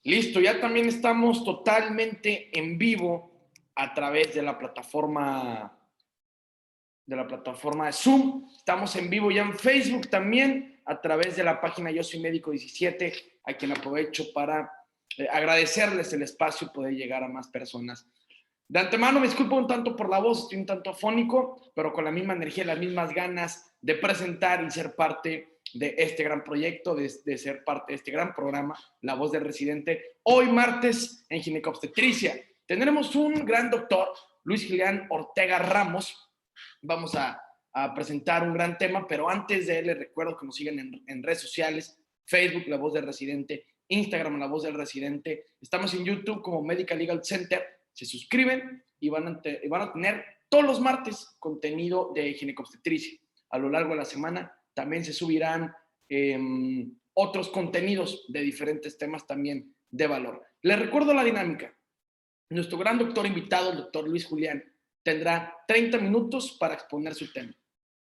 Listo, ya también estamos totalmente en vivo a través de la plataforma de Zoom. Estamos en vivo ya en Facebook también a través de la página Yo Soy Médico 17, a quien aprovecho para agradecerles el espacio y poder llegar a más personas. De antemano me disculpo un tanto por la voz, estoy un tanto afónico, pero con la misma energía, las mismas ganas de presentar y ser parte de este gran proyecto, de ser parte de este gran programa, La Voz del Residente. Hoy martes en ginecobstetricia tendremos un gran doctor, Luis Julián Ortega Ramos. Vamos a presentar un gran tema, pero antes de él les recuerdo que nos siguen en redes sociales, Facebook, La Voz del Residente, Instagram, La Voz del Residente. Estamos en YouTube como Medical Legal Center. Se suscriben y van a tener todos los martes contenido de ginecobstetricia. A lo largo de la semana también se subirán otros contenidos de diferentes temas también de valor. Les recuerdo la dinámica. Nuestro gran doctor invitado, el doctor Luis Julián, tendrá 30 minutos para exponer su tema.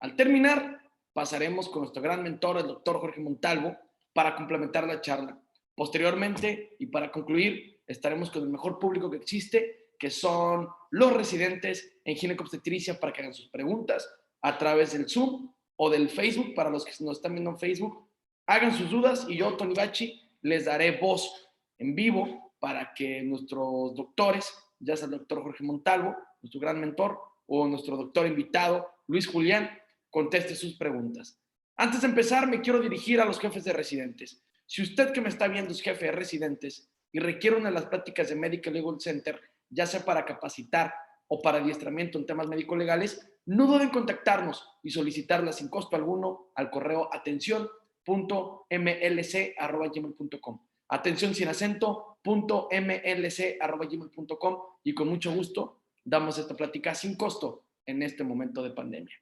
Al terminar, pasaremos con nuestro gran mentor, el doctor Jorge Montalvo, para complementar la charla. Posteriormente, y para concluir, estaremos con el mejor público que existe, que son los residentes en ginecobstetricia, para que hagan sus preguntas a través del Zoom o del Facebook, para los que nos están viendo en Facebook. Hagan sus dudas y yo, Tony Bachi, les daré voz en vivo para que nuestros doctores, ya sea el doctor Jorge Montalvo, nuestro gran mentor, o nuestro doctor invitado, Luis Julián, conteste sus preguntas. Antes de empezar, me quiero dirigir a los jefes de residentes. Si usted que me está viendo es jefe de residentes y requiere una de las pláticas de Medical Legal Center, ya sea para capacitar o para adiestramiento en temas médico-legales, no duden en contactarnos y solicitarla sin costo alguno al correo atención.mlc@gmail.com. Atención sin acento, .mlc@gmail.com, y con mucho gusto damos esta plática sin costo en este momento de pandemia.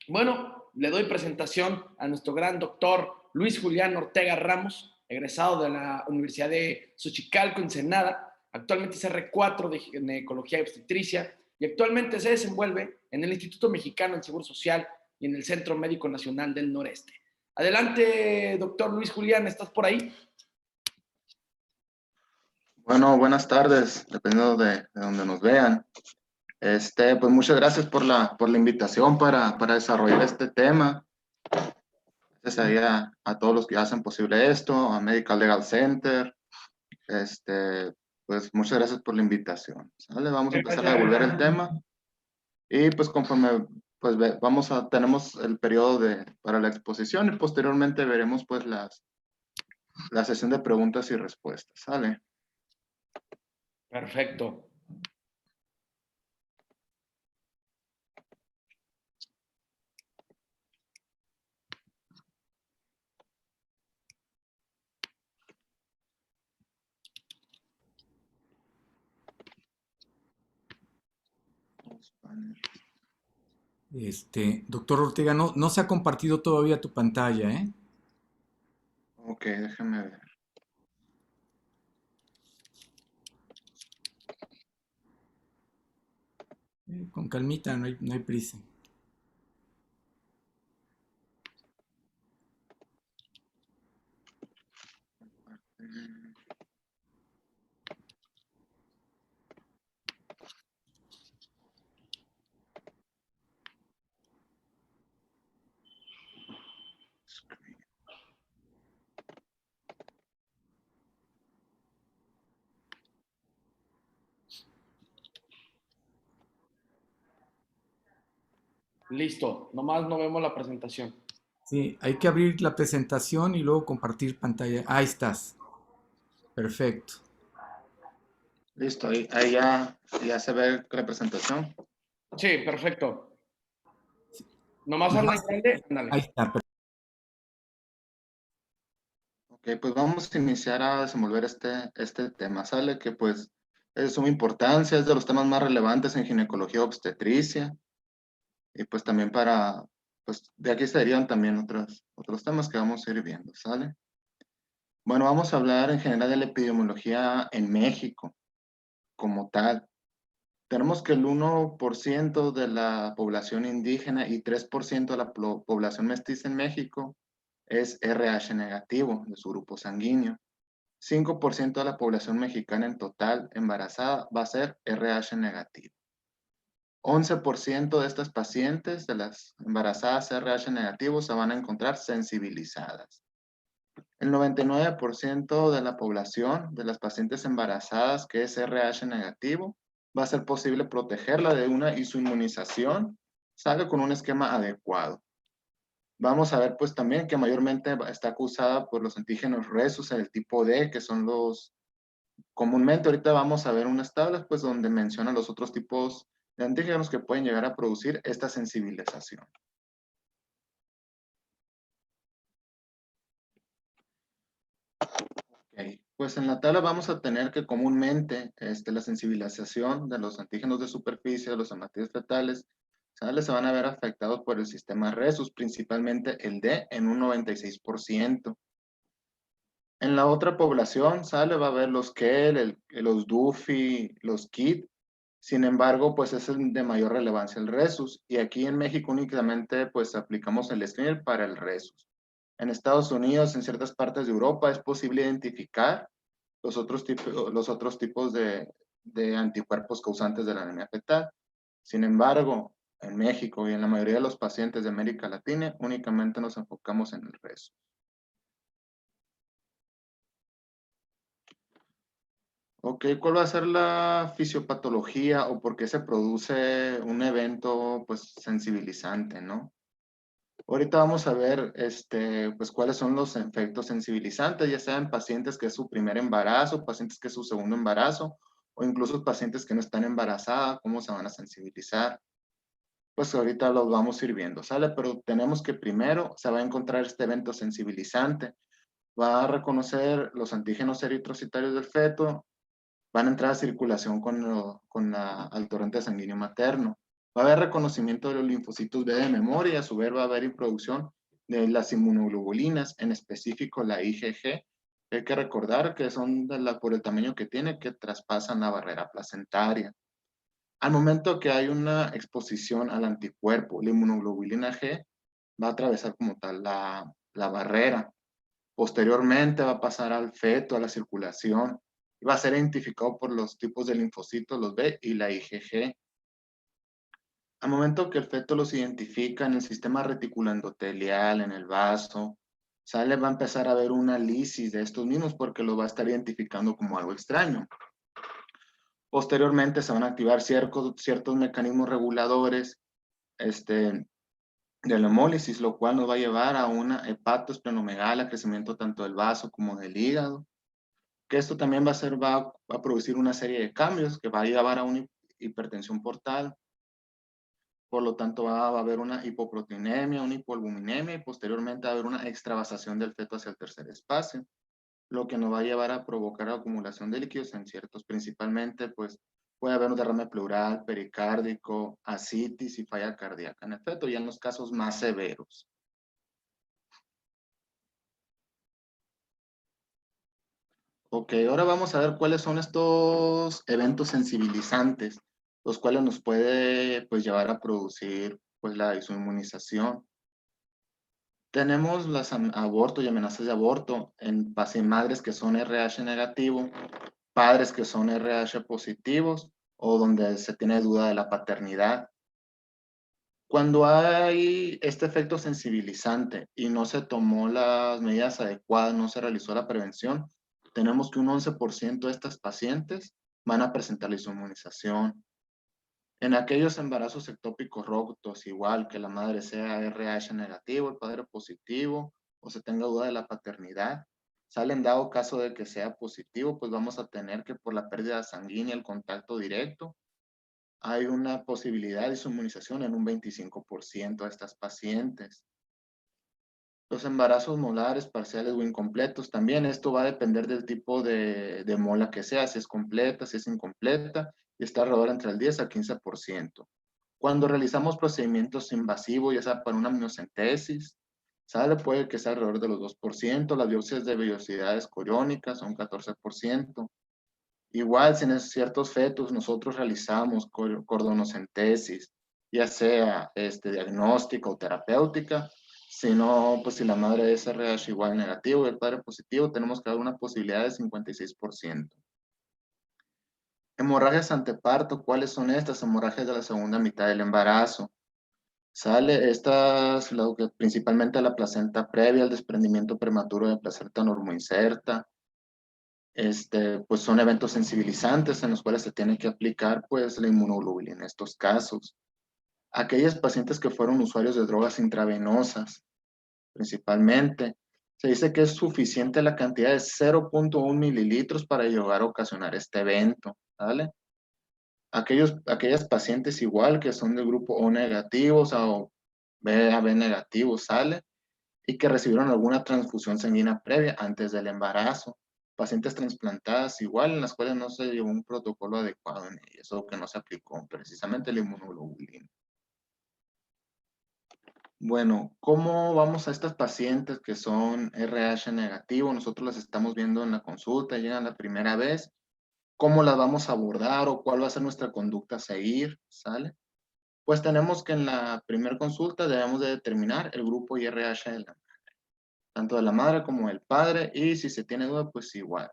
Bueno, le doy presentación a nuestro gran doctor Luis Julián Ortega Ramos, egresado de la Universidad de Xochicalco, Ensenada. Actualmente es R4 de ginecología y obstetricia y actualmente se desenvuelve en el Instituto Mexicano del Seguro Social y en el Centro Médico Nacional del Noreste. Adelante, doctor Luis Julián, ¿estás por ahí? Bueno, buenas tardes, dependiendo de donde nos vean. Pues muchas gracias por la invitación para desarrollar este tema. Gracias a todos los que hacen posible esto, a Medical Legal Center. Pues muchas gracias por la invitación. ¿Sale? Vamos a empezar a devolver el tema. Y pues conforme pues tenemos el periodo para la exposición y posteriormente veremos pues la sesión de preguntas y respuestas. ¿Sale? Perfecto. Doctor Ortega, no se ha compartido todavía tu pantalla, ¿eh? Ok, déjame ver. Con calmita, no hay prisa. Listo, nomás no vemos la presentación. Sí, hay que abrir la presentación y luego compartir pantalla. Ahí estás. Perfecto. Listo, ahí ya se ve la presentación. Sí, perfecto. Nomás habla en grande, Ahí ándale. está. Ok, pues vamos a iniciar a desenvolver este tema. Sale que pues es de suma importancia, es de los temas más relevantes en ginecología obstetricia. Y pues también pues de aquí serían también otros temas que vamos a ir viendo, ¿sale? Bueno, vamos a hablar en general de la epidemiología en México como tal. Tenemos que el 1% de la población indígena y 3% de la población mestiza en México es RH negativo de su grupo sanguíneo. 5% de la población mexicana en total embarazada va a ser RH negativo. 11% de estas pacientes, de las embarazadas RH negativos, se van a encontrar sensibilizadas. El 99% de la población, de las pacientes embarazadas que es RH negativo, va a ser posible protegerla de una y su inmunización sale con un esquema adecuado. Vamos a ver pues también que mayormente está causada por los antígenos rhesus en el tipo D, que son los, comúnmente ahorita vamos a ver unas tablas pues donde mencionan los otros tipos de antígenos que pueden llegar a producir esta sensibilización. Okay. Pues en la tabla vamos a tener que comúnmente la sensibilización de los antígenos de superficie, de los hematíes fetales, ¿sale? Se van a ver afectados por el sistema rhesus, principalmente el D en un 96%. En la otra población, ¿sale? Va a haber los KEL, los DUFI, los KIT. Sin embargo, pues es de mayor relevancia el rhesus. Y aquí en México únicamente pues aplicamos el screener para el rhesus. En Estados Unidos, en ciertas partes de Europa, es posible identificar los otros tipos de anticuerpos causantes de la anemia fetal. Sin embargo, en México y en la mayoría de los pacientes de América Latina, únicamente nos enfocamos en el rhesus. Ok, ¿cuál va a ser la fisiopatología o por qué se produce un evento pues sensibilizante, ¿no? Ahorita vamos a ver pues cuáles son los efectos sensibilizantes, ya sea en pacientes que es su primer embarazo, pacientes que es su segundo embarazo, o incluso pacientes que no están embarazadas, cómo se van a sensibilizar. Pues ahorita los vamos a ir viendo, ¿sale? Pero tenemos que primero se va a encontrar este evento sensibilizante. Va a reconocer los antígenos eritrocitarios del feto, van a entrar a circulación al torrente sanguíneo materno. Va a haber reconocimiento de los linfocitos B de memoria y a su vez va a haber introducción de las inmunoglobulinas, en específico la IgG. Hay que recordar que son por el tamaño que tiene, que traspasan la barrera placentaria. Al momento que hay una exposición al anticuerpo, la inmunoglobulina G va a atravesar como tal la barrera. Posteriormente va a pasar al feto, a la circulación, y va a ser identificado por los tipos de linfocitos, los B y la IgG. Al momento que el feto los identifica en el sistema reticuloendotelial, en el vaso, va a empezar a haber una lisis de estos mismos porque lo va a estar identificando como algo extraño. Posteriormente se van a activar ciertos mecanismos reguladores de la hemólisis, lo cual nos va a llevar a una hepatoesplenomegalia, crecimiento tanto del vaso como del hígado, que esto también va a producir una serie de cambios que va a llevar a una hipertensión portal. Por lo tanto, va a haber una hipoproteinemia, una hipoalbuminemia y posteriormente va a haber una extravasación del feto hacia el tercer espacio, lo que nos va a llevar a provocar acumulación de líquidos en ciertos, principalmente, pues puede haber un derrame pleural, pericárdico, ascitis y falla cardíaca en el feto, ya en los casos más severos. Ok, ahora vamos a ver cuáles son estos eventos sensibilizantes, los cuales nos puede pues llevar a producir pues la inmunización. Tenemos los abortos y amenazas de aborto en madres que son RH negativo, padres que son RH positivos o donde se tiene duda de la paternidad. Cuando hay este efecto sensibilizante y no se tomó las medidas adecuadas, no se realizó la prevención, tenemos que un 11% de estas pacientes van a presentar la inmunización. En aquellos embarazos ectópicos rotos, igual que la madre sea RH negativo, el padre positivo, o se tenga duda de la paternidad, salen dado caso de que sea positivo, pues vamos a tener que por la pérdida sanguínea, el contacto directo, hay una posibilidad de inmunización en un 25% de estas pacientes. Los embarazos molares parciales o incompletos también, esto va a depender del tipo de mola que sea, si es completa, si es incompleta, y está alrededor entre el 10 al 15%. Cuando realizamos procedimientos invasivos, ya sea para una amniocentesis, puede que sea alrededor de los 2%, las biopsias de vellosidades coriónicas son 14%. Igual, si en ciertos fetos nosotros realizamos cordonocentesis, ya sea diagnóstica o terapéutica, Si no, pues si la madre es RH igual negativo y el padre positivo, tenemos que dar una posibilidad de 56%. Hemorragias anteparto, ¿cuáles son estas? Hemorragias de la segunda mitad del embarazo. Sale estas, lo que principalmente la placenta previa al desprendimiento prematuro de placenta normoinserta. Pues son eventos sensibilizantes en los cuales se tiene que aplicar pues la inmunoglobulina en estos casos. Aquellas pacientes que fueron usuarios de drogas intravenosas, principalmente, se dice que es suficiente la cantidad de 0.1 mililitros para llegar a ocasionar este evento, ¿vale? Aquellas pacientes igual que son del grupo O negativos o BAB negativos, ¿sale? Y que recibieron alguna transfusión sanguínea previa antes del embarazo. Pacientes trasplantadas igual en las cuales no se llevó un protocolo adecuado en ellas o que no se aplicó precisamente la inmunoglobulina. Bueno, ¿cómo vamos a estas pacientes que son RH negativo? Nosotros las estamos viendo en la consulta, llegan la primera vez. ¿Cómo las vamos a abordar o cuál va a ser nuestra conducta a seguir? ¿Sale? Pues tenemos que en la primera consulta debemos de determinar el grupo IRH de la madre, tanto de la madre como del padre, y si se tiene duda, pues igual.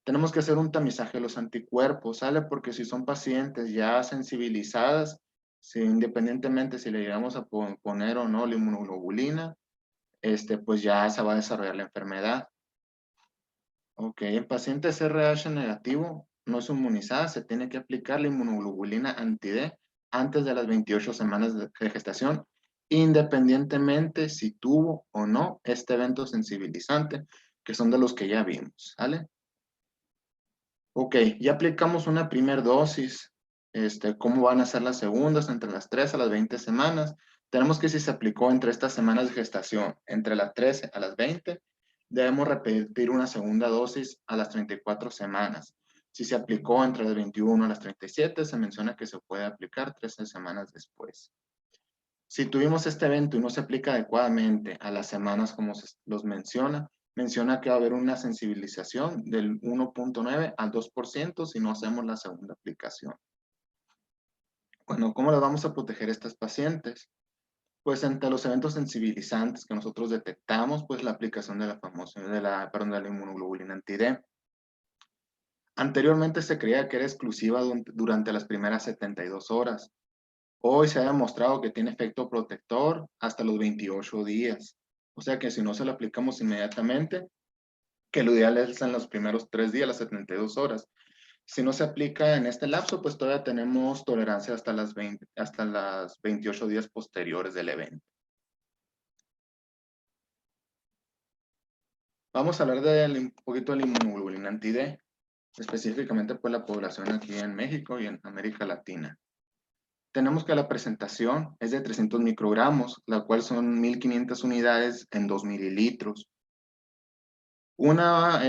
Tenemos que hacer un tamizaje de los anticuerpos, ¿sale? Porque si son pacientes ya sensibilizadas, si independientemente si le llegamos a poner o no la inmunoglobulina, pues ya se va a desarrollar la enfermedad. Ok, en pacientes RH negativo, no es inmunizada, se tiene que aplicar la inmunoglobulina anti-D antes de las 28 semanas de gestación, independientemente si tuvo o no este evento sensibilizante, que son de los que ya vimos, ¿vale? Ok, ya aplicamos una primera dosis. ¿Cómo van a ser las segundas? Entre las 3 a las 20 semanas. Tenemos que si se aplicó entre estas semanas de gestación, entre las 13 a las 20, debemos repetir una segunda dosis a las 34 semanas. Si se aplicó entre las 21 a las 37, se menciona que se puede aplicar 13 semanas después. Si tuvimos este evento y no se aplica adecuadamente a las semanas como los menciona que va a haber una sensibilización del 1.9 al 2% si no hacemos la segunda aplicación. Bueno, ¿cómo las vamos a proteger a estas pacientes? Pues ante los eventos sensibilizantes que nosotros detectamos, pues la aplicación de la inmunoglobulina anti-D. Anteriormente se creía que era exclusiva durante las primeras 72 horas. Hoy se ha demostrado que tiene efecto protector hasta los 28 días. O sea que si no se lo aplicamos inmediatamente, que lo ideal es en los primeros 3 días, las 72 horas. Si no se aplica en este lapso, pues todavía tenemos tolerancia hasta las 28 días posteriores del evento. Vamos a hablar un poquito de la inmunoglobulina anti-D, específicamente por la población aquí en México y en América Latina. Tenemos que la presentación es de 300 microgramos, la cual son 1500 unidades en 2 mililitros. Una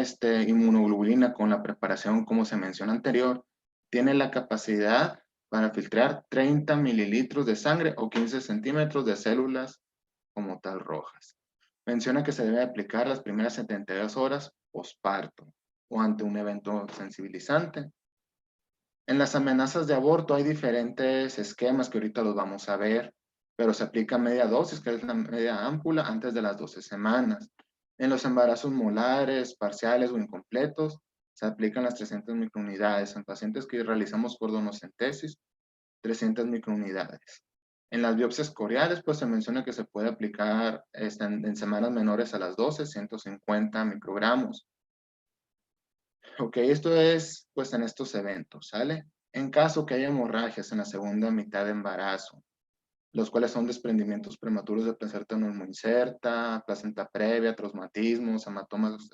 inmunoglobulina con la preparación, como se menciona anterior, tiene la capacidad para filtrar 30 mililitros de sangre o 15 centímetros de células como tal rojas. Menciona que se debe aplicar las primeras 72 horas posparto o ante un evento sensibilizante. En las amenazas de aborto hay diferentes esquemas que ahorita los vamos a ver, pero se aplica media dosis, que es la media ámpula, antes de las 12 semanas. En los embarazos molares, parciales o incompletos, se aplican las 300 microunidades. En pacientes que realizamos cordonocentesis, 300 microunidades. En las biopsias coriales, pues se menciona que se puede aplicar en semanas menores a las 12, 150 microgramos. Ok, esto es pues en estos eventos, ¿sale? En caso que haya hemorragias en la segunda mitad de embarazo, los cuales son desprendimientos prematuros de placenta normoinserta, placenta previa, traumatismos, hematomas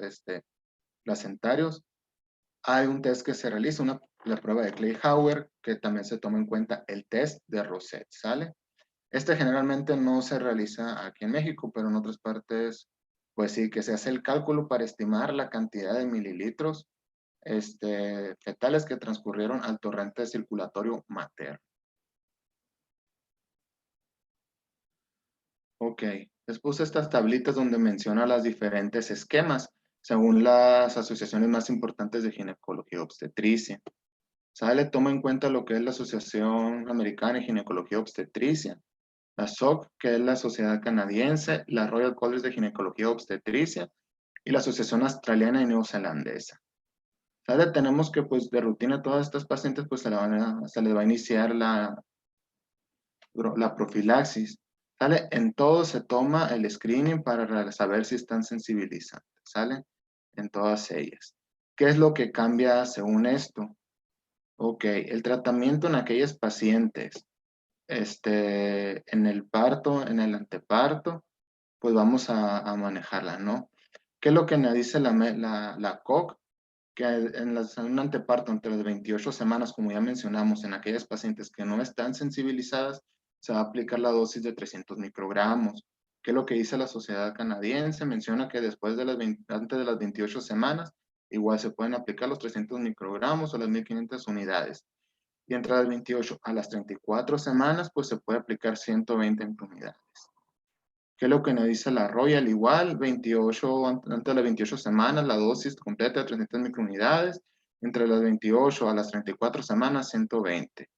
placentarios, hay un test que se realiza, la prueba de Clay-Hauer, que también se toma en cuenta el test de Rosette, ¿sale? Este generalmente no se realiza aquí en México, pero en otras partes, pues sí, que se hace el cálculo para estimar la cantidad de mililitros fetales que transcurrieron al torrente circulatorio materno. Ok, después estas tablitas donde menciona las diferentes esquemas, según las asociaciones más importantes de ginecología y obstetricia. ¿Sale? Toma en cuenta lo que es la Asociación Americana de Ginecología y Obstetricia. la SOC, que es la Sociedad Canadiense, la Royal College de Ginecología y Obstetricia y la Asociación Australiana y Neozelandesa. ¿Sale? Tenemos que, pues, de rutina a todas estas pacientes, pues, se les va a iniciar la profilaxis. ¿Sale? En todo se toma el screening para saber si están sensibilizantes, ¿sale? En todas ellas. ¿Qué es lo que cambia según esto? Ok, el tratamiento en aquellas pacientes, en el parto, en el anteparto, pues vamos a manejarla, ¿no? ¿Qué es lo que me dice la COC? Que en un anteparto entre las 28 semanas, como ya mencionamos, en aquellas pacientes que no están sensibilizadas, se va a aplicar la dosis de 300 microgramos. ¿Qué es lo que dice la sociedad canadiense? Menciona que después de antes de las 28 semanas, igual se pueden aplicar los 300 microgramos o las 1500 unidades. Y entre las 28 a las 34 semanas, pues se puede aplicar 120 unidades. ¿Qué es lo que nos dice la Royal? Igual, 28, antes de las 28 semanas, la dosis completa de 300 microunidades. Entre las 28 a las 34 semanas, 120.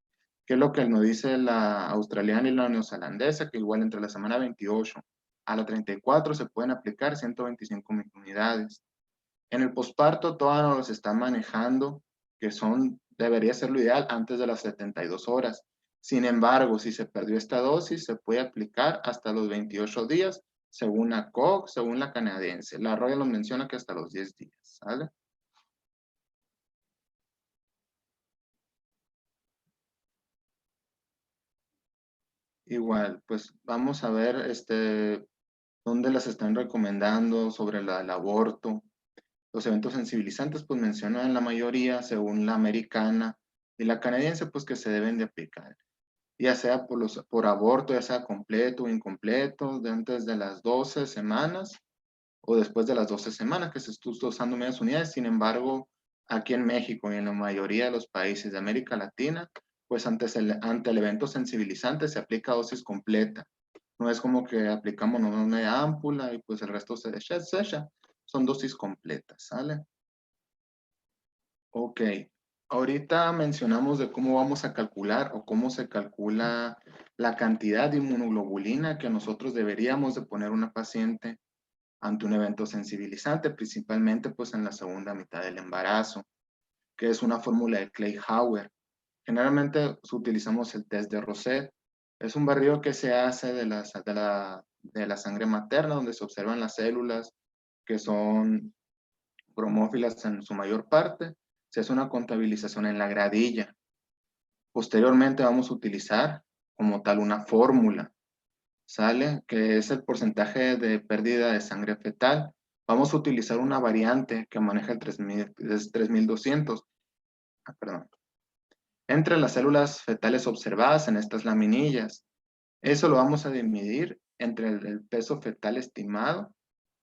¿Qué es lo que nos dice la australiana y la neozelandesa? Que igual entre la semana 28 a la 34 se pueden aplicar 125 microunidades. En el posparto todavía no los están manejando, que debería ser lo ideal antes de las 72 horas. Sin embargo, si se perdió esta dosis, se puede aplicar hasta los 28 días, según la COG, según la canadiense. La Royal nos menciona que hasta los 10 días, ¿sale? Igual, pues vamos a ver dónde las están recomendando sobre el aborto. Los eventos sensibilizantes, pues mencionan la mayoría, según la americana y la canadiense, pues que se deben de aplicar. Ya sea por aborto, ya sea completo o incompleto, de antes de las 12 semanas o después de las 12 semanas que se está usando medias unidades. Sin embargo, aquí en México y en la mayoría de los países de América Latina, pues ante el evento sensibilizante se aplica dosis completa. No es como que aplicamos nomás media ámpula y pues el resto se desecha. Son dosis completas, ¿sale? Ok. Ahorita mencionamos de cómo vamos a calcular o cómo se calcula la cantidad de inmunoglobulina que nosotros deberíamos de poner una paciente ante un evento sensibilizante, principalmente pues en la segunda mitad del embarazo, que es una fórmula de Clay-Hauer. Generalmente utilizamos el test de Rosette. Es un barrido que se hace de la sangre materna, donde se observan las células que son bromófilas en su mayor parte. Se hace una contabilización en la gradilla. Posteriormente vamos a utilizar como tal una fórmula, ¿sale? Que es el porcentaje de pérdida de sangre fetal. Vamos a utilizar una variante que maneja el 3200. Perdón. Entre las células fetales observadas en estas laminillas. Eso lo vamos a dividir entre el peso fetal estimado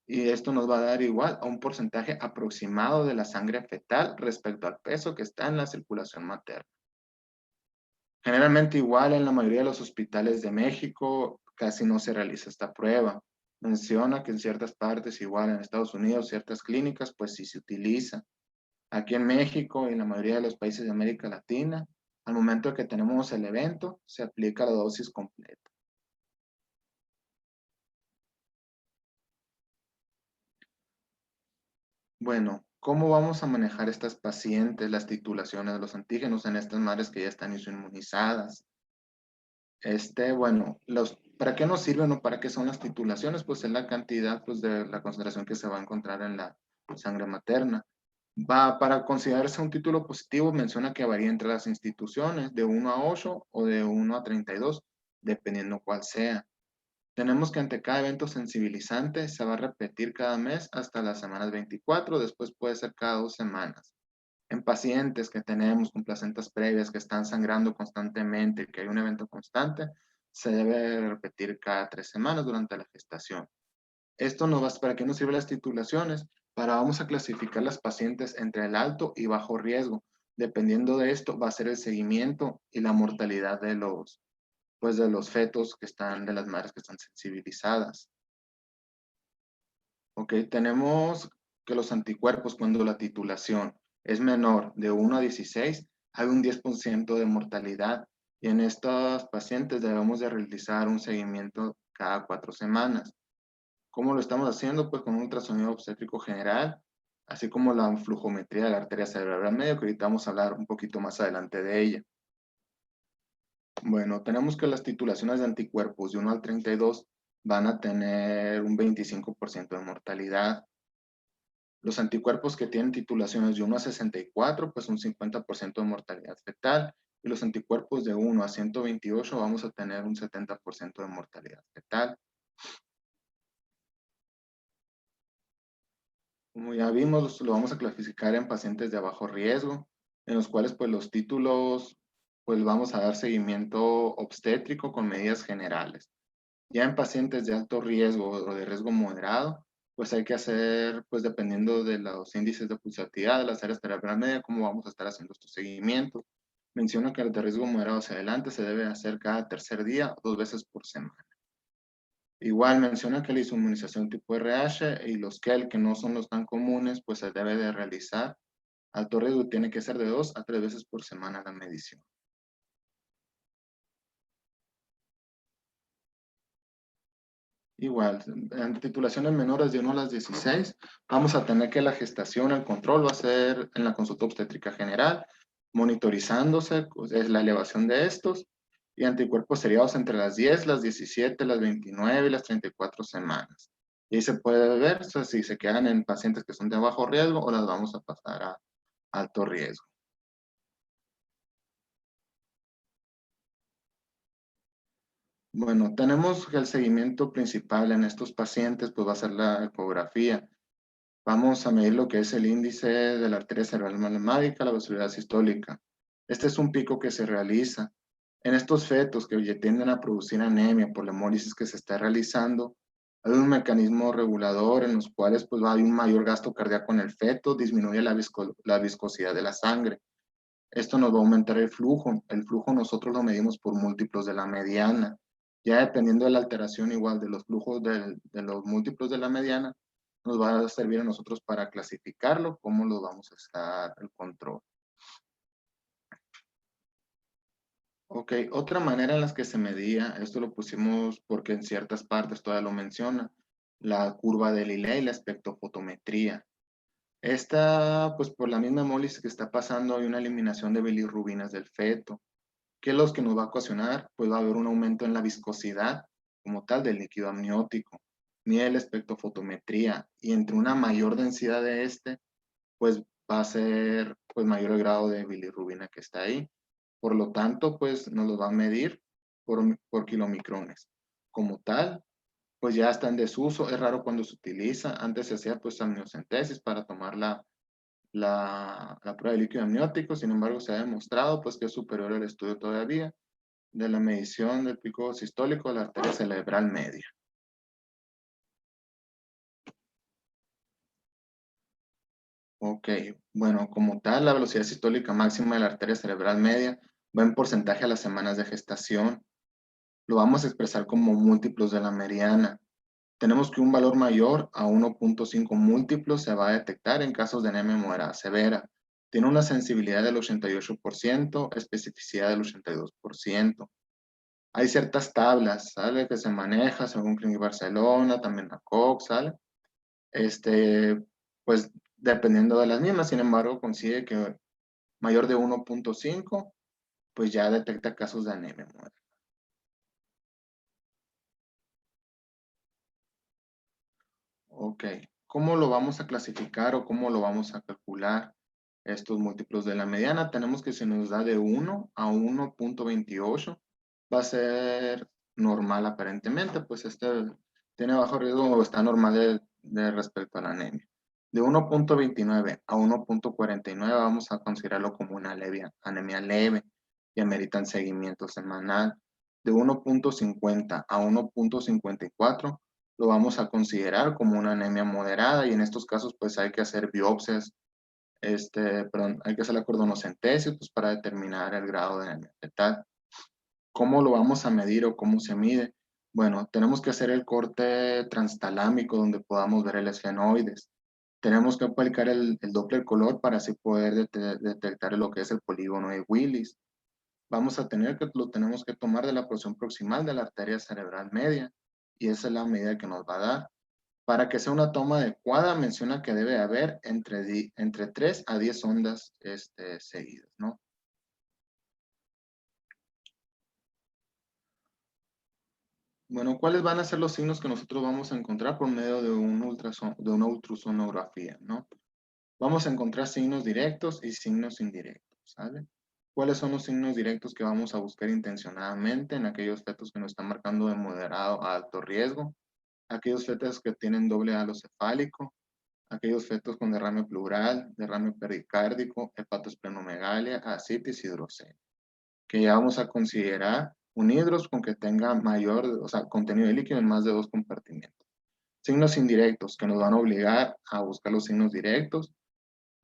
y esto nos va a dar igual a un porcentaje aproximado de la sangre fetal respecto al peso que está en la circulación materna. Generalmente igual en la mayoría de los hospitales de México casi no se realiza esta prueba. Menciona que en ciertas partes, igual en Estados Unidos, ciertas clínicas, pues sí se utiliza. Aquí en México y en la mayoría de los países de América Latina, al momento de que tenemos el evento, se aplica la dosis completa. Bueno, ¿cómo vamos a manejar estas pacientes, las titulaciones de los antígenos en estas madres que ya están inmunizadas? Bueno, ¿para qué nos sirven o para qué son las titulaciones? Pues es la cantidad pues, de la concentración que se va a encontrar en la sangre materna. Para considerarse un título positivo, menciona que varía entre las instituciones de 1 a 8 o de 1 a 32, dependiendo cuál sea. Tenemos que ante cada evento sensibilizante se va a repetir cada mes hasta las semanas 24, después puede ser cada 2 semanas. En pacientes que tenemos con placentas previas que están sangrando constantemente, que hay un evento constante, se debe repetir cada 3 semanas durante la gestación. Esto nos va, ¿para qué nos sirven las titulaciones? Vamos a clasificar las pacientes entre el alto y bajo riesgo. Dependiendo de esto, va a ser el seguimiento y la mortalidad de los fetos de las madres que están sensibilizadas. Ok, tenemos que los anticuerpos, cuando la titulación es menor de 1 a 16, hay un 10% de mortalidad. Y en estos pacientes debemos de realizar un seguimiento cada 4 semanas. ¿Cómo lo estamos haciendo? Pues con un ultrasonido obstétrico general, así como la flujometría de la arteria cerebral media, que ahorita vamos a hablar un poquito más adelante de ella. Bueno, tenemos que las titulaciones de anticuerpos de 1 al 32 van a tener un 25% de mortalidad. Los anticuerpos que tienen titulaciones de 1 a 64, pues un 50% de mortalidad fetal. Y los anticuerpos de 1 a 128 vamos a tener un 70% de mortalidad fetal. Como ya vimos, lo vamos a clasificar en pacientes de bajo riesgo, en los cuales pues los títulos, pues vamos a dar seguimiento obstétrico con medidas generales. Ya en pacientes de alto riesgo o de riesgo moderado, pues hay que hacer, pues dependiendo de los índices de pulsatividad de las áreas cerebral media, cómo vamos a estar haciendo estos seguimientos. Menciono que el de riesgo moderado hacia adelante se debe hacer cada tercer día, 2 veces por semana. Igual menciona que la inmunización tipo RH y los que no son los tan comunes, pues se debe de realizar. Alto riesgo tiene que ser de 2 a 3 veces por semana la medición. Igual, en titulaciones menores de 1 a las 16, vamos a tener que la gestación, el control va a ser en la consulta obstétrica general, monitorizándose, pues, es la elevación de estos, y anticuerpos seriados entre las 10, las 17, las 29 y las 34 semanas. Y ahí se puede ver, o sea, si se quedan en pacientes que son de bajo riesgo o las vamos a pasar a alto riesgo. Bueno, tenemos que el seguimiento principal en estos pacientes, pues va a ser la ecografía. Vamos a medir lo que es el índice de la arteria cerebral malamágica, la velocidad sistólica. Este es un pico que se realiza. En estos fetos que ya tienden a producir anemia por la hemólisis que se está realizando, hay un mecanismo regulador en los cuales pues, hay un mayor gasto cardíaco en el feto, disminuye la viscosidad de la sangre. Esto nos va a aumentar el flujo. El flujo nosotros lo medimos por múltiplos de la mediana. Ya dependiendo de la alteración igual de los flujos de los múltiplos de la mediana, nos va a servir a nosotros para clasificarlo, cómo lo vamos a estar el control. Ok, otra manera en la que se medía, esto lo pusimos porque en ciertas partes todavía lo menciona, la curva de Lillet y la espectrofotometría. Esta, pues por la misma hemólisis que está pasando, hay una eliminación de bilirrubinas del feto. ¿Qué es lo que nos va a ocasionar? Pues va a haber un aumento en la viscosidad como tal del líquido amniótico, ni el espectrofotometría, y entre una mayor densidad de este, pues va a ser pues mayor el grado de bilirrubina que está ahí. Por lo tanto, pues nos lo va a medir por kilomicrones. Como tal, pues ya está en desuso, es raro cuando se utiliza. Antes se hacía pues amniocentesis para tomar la prueba de líquido amniótico, sin embargo se ha demostrado pues que es superior al estudio todavía de la medición del pico sistólico de la arteria cerebral media. Ok, bueno, como tal, la velocidad sistólica máxima de la arteria cerebral media va en porcentaje a las semanas de gestación. Lo vamos a expresar como múltiplos de la mediana. Tenemos que un valor mayor a 1.5 múltiplos se va a detectar en casos de anemia moderada severa. Tiene una sensibilidad del 88%, especificidad del 82%. Hay ciertas tablas, ¿sale? Que se maneja según Clínica Barcelona, también la Cox, ¿sale? Pues dependiendo de las mismas, sin embargo, consigue que mayor de 1.5, pues ya detecta casos de anemia moderada. Ok, ¿cómo lo vamos a clasificar o cómo lo vamos a calcular estos múltiplos de la mediana? Tenemos que se nos da de 1 a 1.28, va a ser normal aparentemente, pues este tiene bajo riesgo o está normal de respecto a la anemia. De 1.29 a 1.49 vamos a considerarlo como una anemia leve y ameritan seguimiento semanal. De 1.50 a 1.54 lo vamos a considerar como una anemia moderada y en estos casos pues hay que hacer biopsias, perdón, hay que hacer la cordonocentesis pues, para determinar el grado de anemia fetal. ¿Cómo lo vamos a medir o cómo se mide? Bueno, tenemos que hacer el corte transtalámico donde podamos ver el esfenoides. Tenemos que aplicar el Doppler color para así poder detectar lo que es el polígono de Willis. vamos a tener que, lo tenemos que tomar de la porción proximal de la arteria cerebral media, y esa es la medida que nos va a dar. Para que sea una toma adecuada, menciona que debe haber entre 3 a 10 ondas seguidas, ¿no? Bueno, ¿cuáles van a ser los signos que nosotros vamos a encontrar por medio de de una ultrasonografía, ¿no? Vamos a encontrar signos directos y signos indirectos, ¿sale? ¿Cuáles son los signos directos que vamos a buscar intencionadamente en aquellos fetos que nos están marcando de moderado a alto riesgo? Aquellos fetos que tienen doble halo cefálico, aquellos fetos con derrame pleural, derrame pericárdico, hepatosplenomegalia, ascitis, hidrocele, que ya vamos a considerar un hidros con que tenga mayor, o sea, contenido de líquido en más de 2 compartimientos. Signos indirectos que nos van a obligar a buscar los signos directos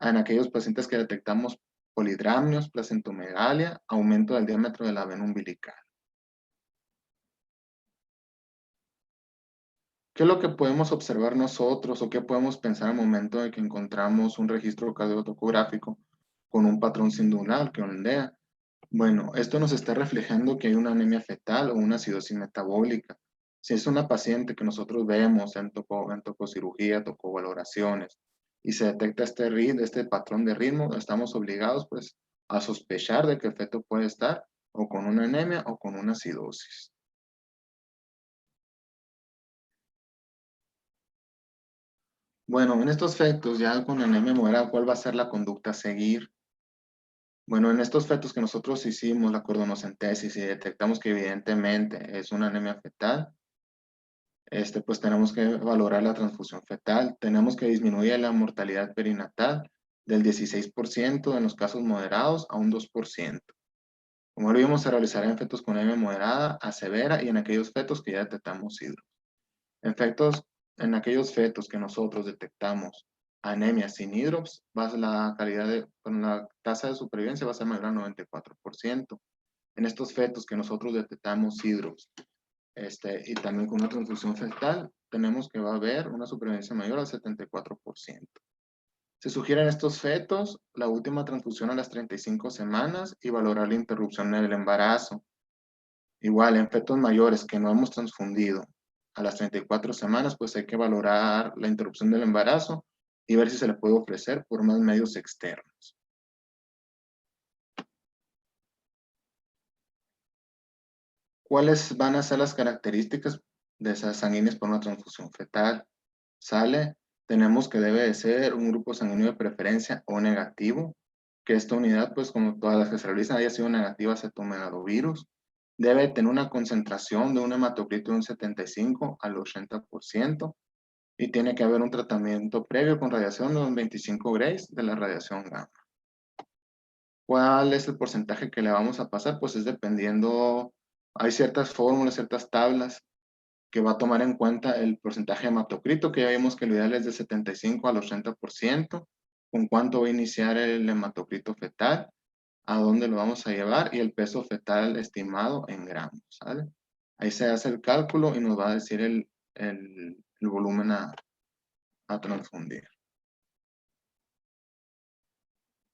en aquellos pacientes que detectamos polidramios, placentomegalia, aumento del diámetro de la vena umbilical. ¿Qué es lo que podemos observar nosotros o qué podemos pensar al momento de que encontramos un registro cardiotocográfico con un patrón sindular que ondea? Bueno, esto nos está reflejando que hay una anemia fetal o una acidosis metabólica. Si es una paciente que nosotros vemos en tococirugía, tocovaloraciones, y se detecta este patrón de ritmo, estamos obligados pues a sospechar de que el feto puede estar o con una anemia o con una acidosis. Bueno, en estos fetos, ya con anemia moderada, ¿cuál va a ser la conducta a seguir? Bueno, en estos fetos que nosotros hicimos la cordonocentesis y detectamos que evidentemente es una anemia fetal, pues tenemos que valorar la transfusión fetal. Tenemos que disminuir la mortalidad perinatal del 16% en los casos moderados a un 2%. Como lo vimos, se realizará en fetos con anemia moderada a severa y en aquellos fetos que ya detectamos hidro. En aquellos fetos que nosotros detectamos anemia sin hidrops, la tasa de supervivencia va a ser mayor al 94%. En estos fetos que nosotros detectamos hidrops, y también con una transfusión fetal, tenemos que va a haber una supervivencia mayor al 74%. Se sugieren estos fetos la última transfusión a las 35 semanas y valorar la interrupción en el embarazo. Igual, en fetos mayores que no hemos transfundido a las 34 semanas, pues hay que valorar la interrupción del embarazo y ver si se le puede ofrecer por más medios externos. ¿Cuáles van a ser las características de esas sanguíneas por una transfusión fetal? ¿Sale? Tenemos que debe de ser un grupo sanguíneo de preferencia O negativo, que esta unidad, pues como todas las que se realizan, haya sido negativa a cetomegalovirus. Debe tener una concentración de un hematocrito de un 75 al 80% y tiene que haber un tratamiento previo con radiación de un 25 grays de la radiación gamma. ¿Cuál es el porcentaje que le vamos a pasar? Pues es dependiendo, hay ciertas fórmulas, ciertas tablas que va a tomar en cuenta el porcentaje de hematocrito, que ya vimos que lo ideal es de 75 al 80%, con cuánto va a iniciar el hematocrito fetal, a dónde lo vamos a llevar y el peso fetal estimado en gramos, ¿sale? Ahí se hace el cálculo y nos va a decir el volumen a transfundir.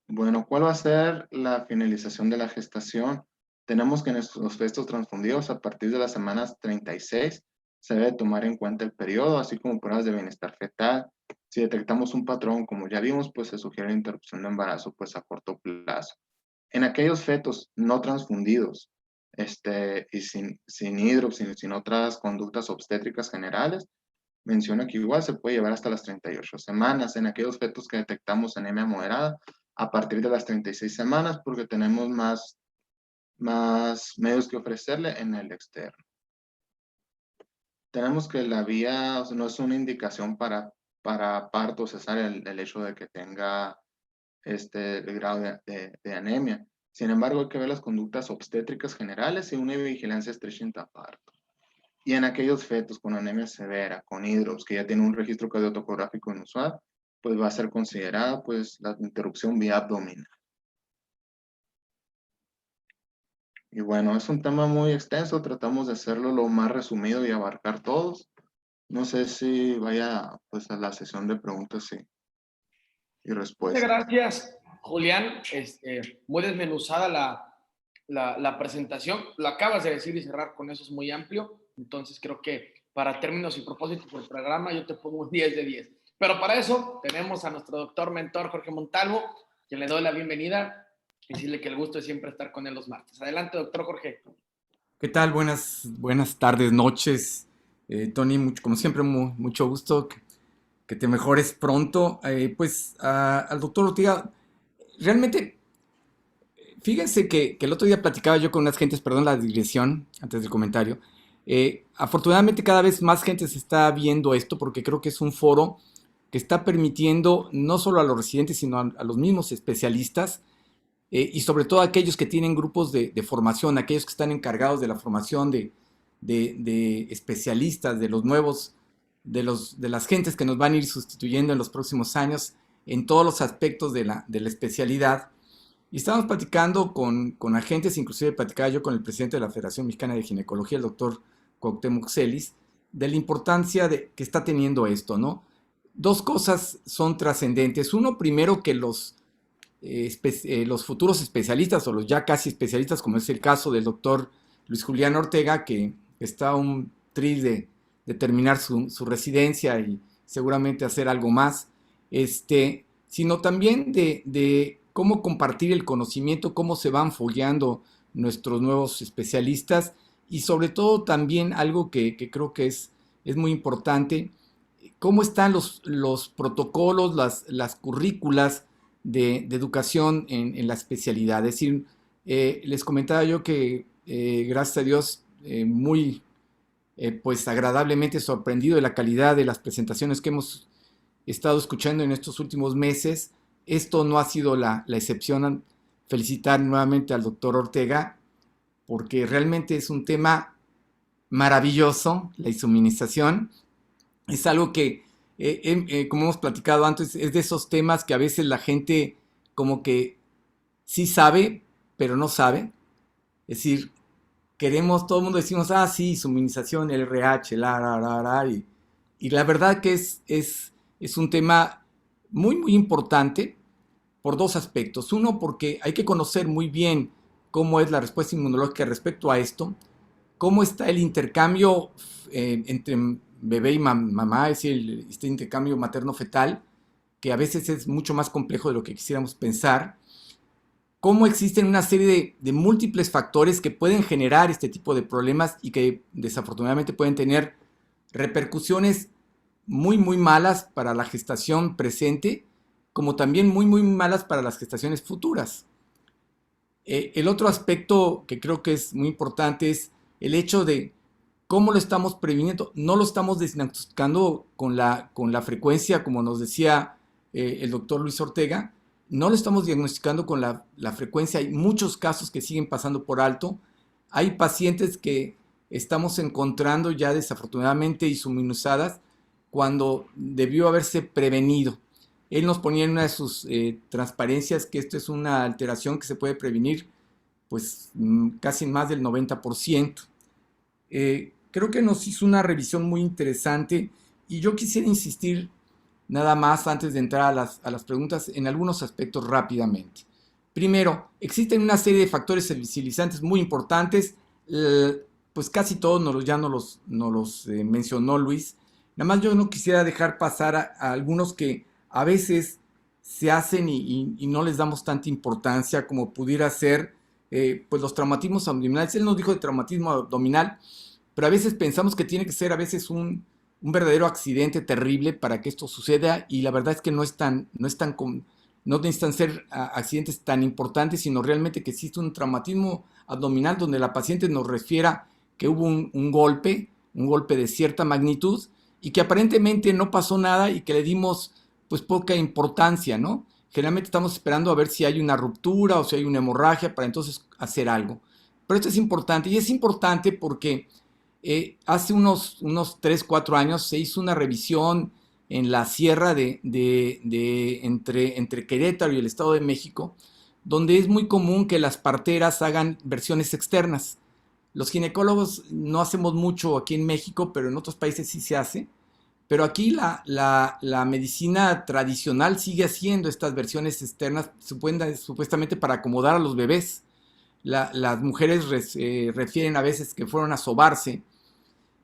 Bueno, ¿cuál va a ser la finalización de la gestación? Tenemos que en los fetos transfundidos a partir de las semanas 36 se debe tomar en cuenta el periodo, así como pruebas de bienestar fetal. Si detectamos un patrón, como ya vimos, pues se sugiere interrupción de embarazo pues a corto plazo. En aquellos fetos no transfundidos y sin hidro, sin otras conductas obstétricas generales, menciona que igual se puede llevar hasta las 38 semanas. En aquellos fetos que detectamos anemia moderada, a partir de las 36 semanas, porque tenemos más medios que ofrecerle en el externo. Tenemos que la vía, o sea, no es una indicación para parto cesárea el hecho de que tenga el grado de anemia. Sin embargo, hay que ver las conductas obstétricas generales y una vigilancia estrecha intraparto. Y en aquellos fetos con anemia severa, con hidros, que ya tienen un registro cardiotocográfico inusual, pues va a ser considerada pues la interrupción vía abdominal. Y bueno, es un tema muy extenso, tratamos de hacerlo lo más resumido y abarcar todos. No sé si vaya pues a la sesión de preguntas y Muchas respuestas. gracias, Julián. Muy desmenuzada la presentación. Lo acabas de decir y cerrar con eso es muy amplio. Entonces creo que para términos y propósitos del programa yo te pongo un 10 de 10. Pero para eso tenemos a nuestro doctor mentor Jorge Montalvo, quien le doy la bienvenida y decirle que el gusto es siempre estar con él los martes. Adelante, doctor Jorge. ¿Qué tal? Buenas tardes, noches. Tony, como siempre, mucho gusto que te mejores pronto. Al doctor Ortega, realmente, fíjense que el otro día platicaba yo con unas gentes, perdón la digresión antes del comentario. Afortunadamente cada vez más gente se está viendo esto porque creo que es un foro que está permitiendo no solo a los residentes, sino a los mismos especialistas y sobre todo a aquellos que tienen grupos de formación, aquellos que están encargados de la formación de especialistas, de los nuevos, de las gentes que nos van a ir sustituyendo en los próximos años en todos los aspectos de la especialidad. Y estábamos platicando con agentes, inclusive platicaba yo con el presidente de la Federación Mexicana de Ginecología, el doctor Cuauhtémoc Celis, de la importancia que está teniendo esto, ¿no? Dos cosas son trascendentes. Uno, primero, que los futuros especialistas o los ya casi especialistas, como es el caso del doctor Luis Julián Ortega, que está a un tril de terminar su residencia y seguramente hacer algo más, sino también de cómo compartir el conocimiento, cómo se van fogueando nuestros nuevos especialistas y sobre todo también algo que creo que es muy importante, cómo están los protocolos, las currículas de educación en la especialidad. Es decir, les comentaba yo que gracias a Dios muy pues agradablemente sorprendido de la calidad de las presentaciones que hemos estado escuchando en estos últimos meses. Esto no ha sido la excepción. Felicitar nuevamente al doctor Ortega porque realmente es un tema maravilloso, la inmunización. Es algo que, como hemos platicado antes, es de esos temas que a veces la gente como que sí sabe, pero no sabe. Es decir, todo el mundo decimos, sí, inmunización, el RH, y la verdad que es un tema muy importante por dos aspectos. Uno, porque hay que conocer muy bien cómo es la respuesta inmunológica respecto a esto, cómo está el intercambio entre bebé y mamá, es decir, este intercambio materno-fetal, que a veces es mucho más complejo de lo que quisiéramos pensar, cómo existen una serie de múltiples factores que pueden generar este tipo de problemas y que desafortunadamente pueden tener repercusiones muy malas para la gestación presente, como también muy malas para las gestaciones futuras. El otro aspecto que creo que es muy importante es el hecho de cómo lo estamos previniendo. No lo estamos diagnosticando con la frecuencia, como nos decía el doctor Luis Ortega, no lo estamos diagnosticando con la frecuencia. Hay muchos casos que siguen pasando por alto. Hay pacientes que estamos encontrando ya desafortunadamente inmunizadas cuando debió haberse prevenido. Él nos ponía en una de sus transparencias que esto es una alteración que se puede prevenir pues casi más del 90%. Creo que nos hizo una revisión muy interesante y yo quisiera insistir nada más antes de entrar a las preguntas en algunos aspectos rápidamente. Primero, existen una serie de factores sensibilizantes muy importantes, pues casi todos ya nos los mencionó Luis. Nada más yo no quisiera dejar pasar a algunos que a veces se hacen y no les damos tanta importancia como pudiera ser pues los traumatismos abdominales. Él nos dijo de traumatismo abdominal, pero a veces pensamos que tiene que ser a veces un verdadero accidente terrible para que esto suceda y la verdad es que no necesitan ser accidentes tan importantes, sino realmente que existe un traumatismo abdominal donde la paciente nos refiera que hubo un golpe de cierta magnitud y que aparentemente no pasó nada y que le dimos pues poca importancia, ¿no? Generalmente estamos esperando a ver si hay una ruptura o si hay una hemorragia para entonces hacer algo. Pero esto es importante y es importante porque hace unos 3, 4 años se hizo una revisión en la sierra entre Querétaro y el Estado de México, donde es muy común que las parteras hagan versiones externas. Los ginecólogos no hacemos mucho aquí en México, pero en otros países sí se hace. Pero aquí la medicina tradicional sigue haciendo estas versiones externas supuestamente para acomodar a los bebés. las mujeres refieren a veces que fueron a sobarse.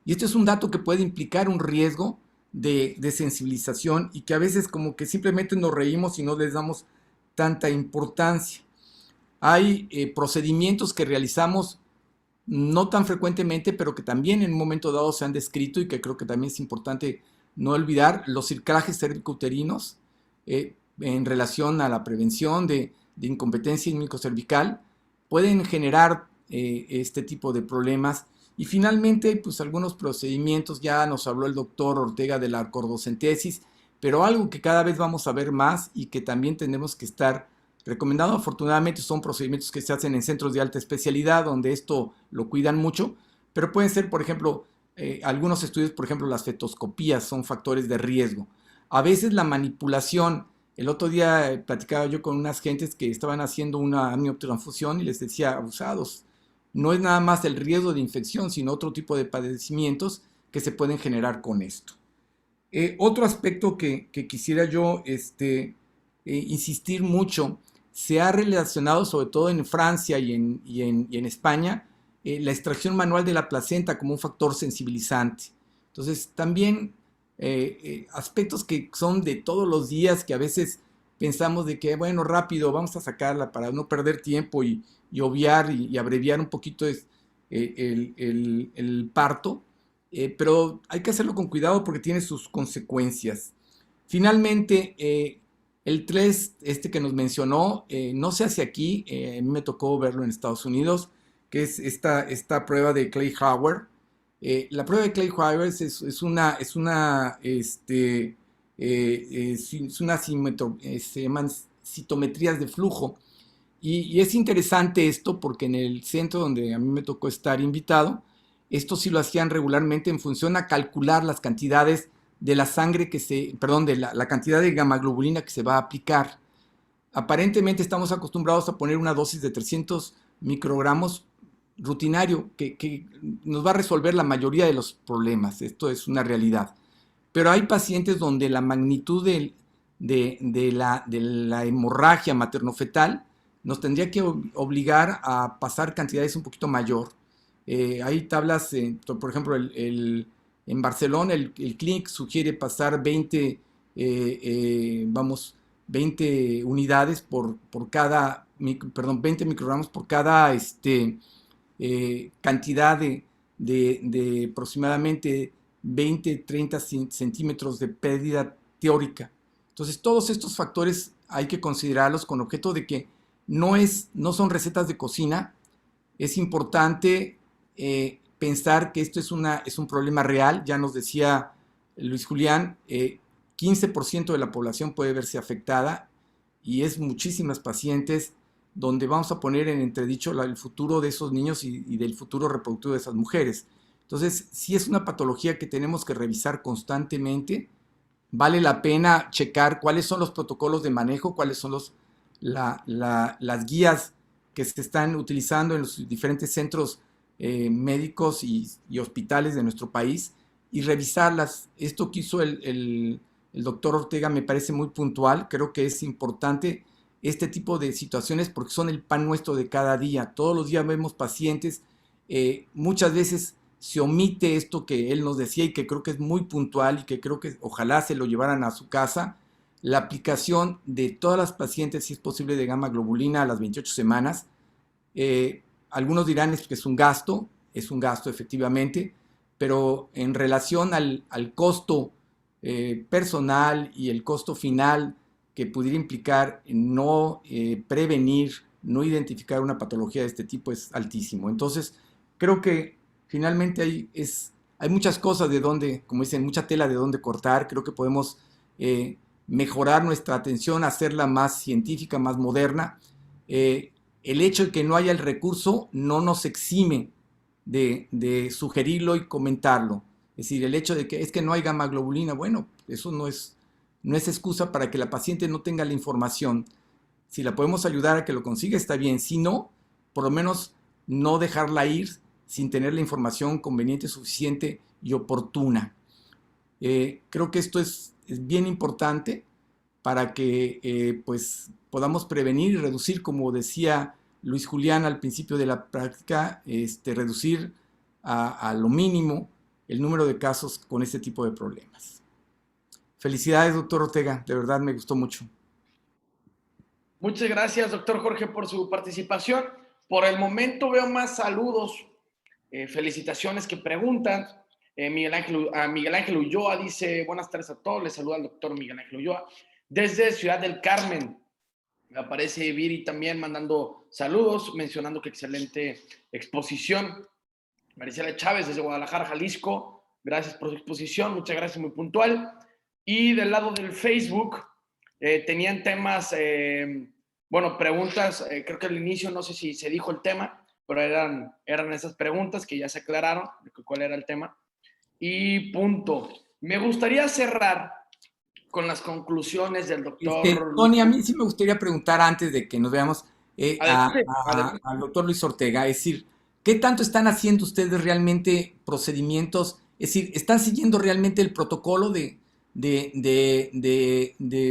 Y esto es un dato que puede implicar un riesgo de sensibilización y que a veces como que simplemente nos reímos y no les damos tanta importancia. Hay procedimientos que realizamos no tan frecuentemente, pero que también en un momento dado se han descrito y que creo que también es importante no olvidar: los circulajes cervicouterinos en relación a la prevención de incompetencia cervical pueden generar este tipo de problemas. Y finalmente, pues algunos procedimientos, ya nos habló el doctor Ortega de la cordocentesis, pero algo que cada vez vamos a ver más y que también tenemos que estar recomendando, afortunadamente son procedimientos que se hacen en centros de alta especialidad, donde esto lo cuidan mucho, pero pueden ser, por ejemplo, algunos estudios, por ejemplo, las fetoscopías son factores de riesgo. A veces la manipulación, el otro día platicaba yo con unas gentes que estaban haciendo una amniotransfusión y les decía: abusados, no es nada más el riesgo de infección, sino otro tipo de padecimientos que se pueden generar con esto. Otro aspecto que quisiera yo insistir mucho, se ha relacionado sobre todo en Francia y en España, la extracción manual de la placenta como un factor sensibilizante. Entonces también aspectos que son de todos los días, que a veces pensamos de que, bueno, rápido, vamos a sacarla para no perder tiempo y obviar y abreviar un poquito el parto, pero hay que hacerlo con cuidado porque tiene sus consecuencias. Finalmente, el test que nos mencionó no se hace aquí, a mí me tocó verlo en Estados Unidos, que es esta prueba de Klein-Hauer. La prueba de Klein-Hauer es una se llaman citometrías de flujo. Y es interesante esto porque en el centro donde a mí me tocó estar invitado, esto sí lo hacían regularmente en función a calcular las cantidades de la sangre de la cantidad de gamma-globulina que se va a aplicar. Aparentemente estamos acostumbrados a poner una dosis de 300 microgramos rutinario que nos va a resolver la mayoría de los problemas. Esto es una realidad. Pero hay pacientes donde la magnitud de la hemorragia materno-fetal nos tendría que obligar a pasar cantidades un poquito mayor. Hay tablas, por ejemplo, en Barcelona el CLINIC sugiere pasar 20 unidades por cada, 20 microgramos por cada cantidad de aproximadamente 20-30 centímetros de pérdida teórica. Entonces, todos estos factores hay que considerarlos con objeto de que no son recetas de cocina. Es importante pensar que esto es un problema real. Ya nos decía Luis Julián, 15% de la población puede verse afectada y es muchísimas pacientes donde vamos a poner en entredicho el futuro de esos niños y del futuro reproductivo de esas mujeres. Entonces, sí es una patología que tenemos que revisar constantemente. Vale la pena checar cuáles son los protocolos de manejo, cuáles son las guías que se están utilizando en los diferentes centros médicos y hospitales de nuestro país y revisarlas. Esto que hizo el doctor Ortega me parece muy puntual. Creo que es importante este tipo de situaciones porque son el pan nuestro de cada día. Todos los días vemos pacientes, muchas veces se omite esto que él nos decía y que creo que es muy puntual y que creo que ojalá se lo llevaran a su casa: la aplicación de todas las pacientes, si es posible, de gamma globulina a las 28 semanas. Algunos dirán que es un gasto efectivamente, pero en relación al costo personal y el costo final que pudiera implicar no prevenir, no identificar una patología de este tipo es altísimo. Entonces, creo que finalmente hay muchas cosas de donde, como dicen, mucha tela de donde cortar. Creo que podemos mejorar nuestra atención, hacerla más científica, más moderna. El hecho de que no haya el recurso no nos exime de sugerirlo y comentarlo. Es decir, el hecho de que es que no hay gamma globulina, bueno, eso no es excusa para que la paciente no tenga la información. Si la podemos ayudar a que lo consiga, está bien. Si no, por lo menos no dejarla ir sin tener la información conveniente, suficiente y oportuna. Creo que esto es bien importante para que pues podamos prevenir y reducir, como decía Luis Julián al principio de la práctica, reducir a lo mínimo el número de casos con este tipo de problemas. Felicidades, doctor Ortega, de verdad me gustó mucho. Muchas gracias, doctor Jorge, por su participación. Por el momento veo más saludos, felicitaciones que preguntan. Miguel Ángel Ulloa dice, buenas tardes a todos, les saluda el doctor Miguel Ángel Ulloa. Desde Ciudad del Carmen, aparece Viri también mandando saludos, mencionando que excelente exposición. Maricela Chávez desde Guadalajara, Jalisco, gracias por su exposición, muchas gracias, muy puntual. Y del lado del Facebook, tenían temas, bueno, preguntas, creo que al inicio no sé si se dijo el tema, pero eran esas preguntas que ya se aclararon, de cuál era el tema. Y punto. Me gustaría cerrar con las conclusiones del doctor... Tony, a mí sí me gustaría preguntar antes de que nos veamos Adelante. al doctor Luis Ortega, es decir, ¿qué tanto están haciendo ustedes realmente procedimientos? Es decir, ¿están siguiendo realmente el protocolo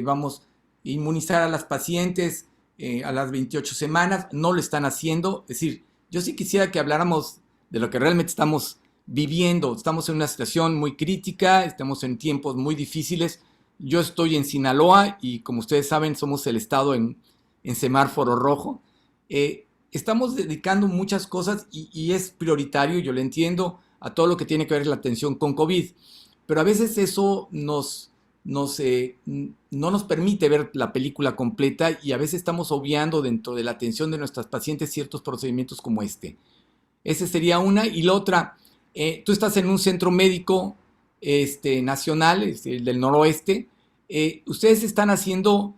vamos, inmunizar a las pacientes a las 28 semanas? ¿No lo están haciendo? Es decir, yo sí quisiera que habláramos de lo que realmente estamos viviendo. Estamos en una situación muy crítica, estamos en tiempos muy difíciles. Yo estoy en Sinaloa y como ustedes saben somos el estado en semáforo rojo. Estamos dedicando muchas cosas y es prioritario, yo lo entiendo, a todo lo que tiene que ver la atención con COVID. Pero a veces eso no nos permite ver la película completa y a veces estamos obviando dentro de la atención de nuestras pacientes ciertos procedimientos como este. Esa sería una. Y la otra, tú estás en un centro médico nacional, el del noroeste. Ustedes están haciendo,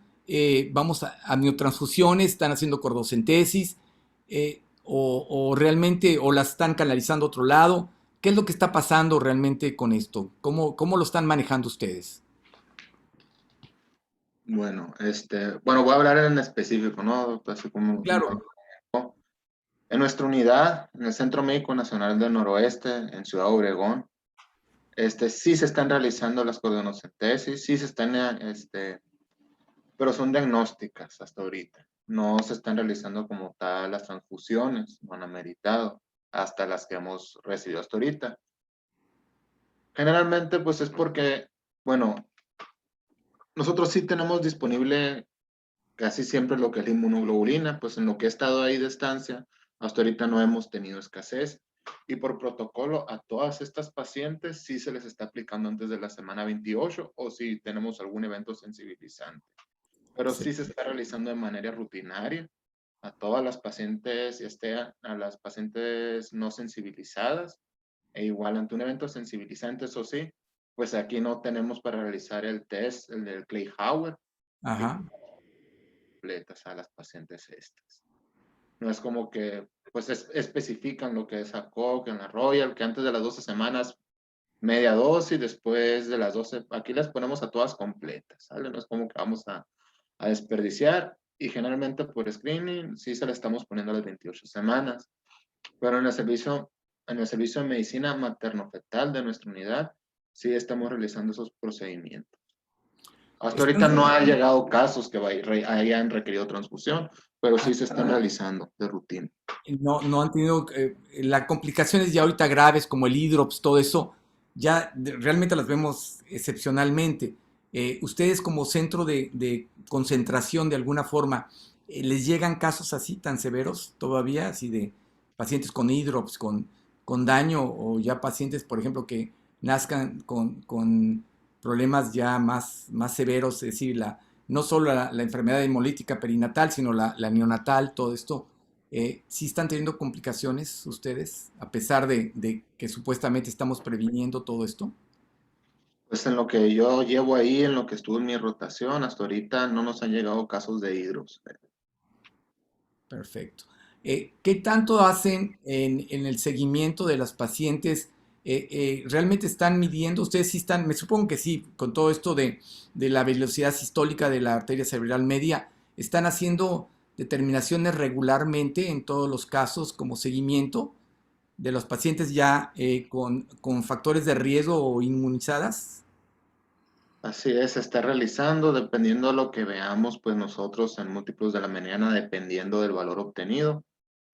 amniotransfusiones, están haciendo cordocentesis, o realmente, o las están canalizando a otro lado. ¿Qué es lo que está pasando realmente con esto? ¿Cómo lo están manejando ustedes? Bueno, voy a hablar en específico, ¿no? Así como, Claro. en nuestra unidad, en el Centro Médico Nacional del Noroeste, en Ciudad Obregón, sí se están realizando las cordonocentesis, sí se están, pero son diagnósticas hasta ahorita. No se están realizando como tal las transfusiones, no han ameritado hasta las que hemos recibido hasta ahorita. Generalmente, pues es porque, bueno, nosotros sí tenemos disponible casi siempre lo que es la inmunoglobulina, pues en lo que he estado ahí de estancia, hasta ahorita no hemos tenido escasez. Y por protocolo, a todas estas pacientes sí se les está aplicando antes de la semana 28 o si tenemos algún evento sensibilizante. Pero sí se está realizando de manera rutinaria a todas las pacientes, a las pacientes no sensibilizadas, e igual ante un evento sensibilizante, eso sí, pues aquí no tenemos para realizar el test, el del Clay-Hauer, Ajá. completas a las pacientes estas. No es como que, pues especifican lo que es ACOG en la Royal, que antes de las 12 semanas, media dosis, después de las 12, aquí las ponemos a todas completas, ¿sale? No es como que vamos a desperdiciar, y generalmente por screening sí se la estamos poniendo a las 28 semanas, pero en el servicio de medicina materno-fetal de nuestra unidad, sí estamos realizando esos procedimientos. Hasta ahorita no ha llegado casos que hayan requerido transfusión, pero sí se están realizando de rutina. No han tenido las complicaciones ya ahorita graves como el hidrops, todo eso, ya realmente las vemos excepcionalmente. Ustedes como centro de concentración de alguna forma, ¿les llegan casos así tan severos todavía, así de pacientes con hidrops, con daño o ya pacientes, por ejemplo, que nazcan con problemas ya más severos, es decir, no solo la enfermedad hemolítica perinatal, sino la neonatal, todo esto? ¿Sí están teniendo complicaciones ustedes, a pesar de que supuestamente estamos previniendo todo esto? Pues en lo que yo llevo ahí, en lo que estuvo en mi rotación, hasta ahorita no nos han llegado casos de hidros. Perfecto. ¿Qué tanto hacen en el seguimiento de las pacientes? ¿Realmente están midiendo? Ustedes sí están, me supongo que sí, con todo esto de la velocidad sistólica de la arteria cerebral media, ¿están haciendo determinaciones regularmente en todos los casos como seguimiento de los pacientes ya con factores de riesgo o inmunizadas? Así es, se está realizando dependiendo de lo que veamos, pues nosotros en múltiplos de la mediana, dependiendo del valor obtenido.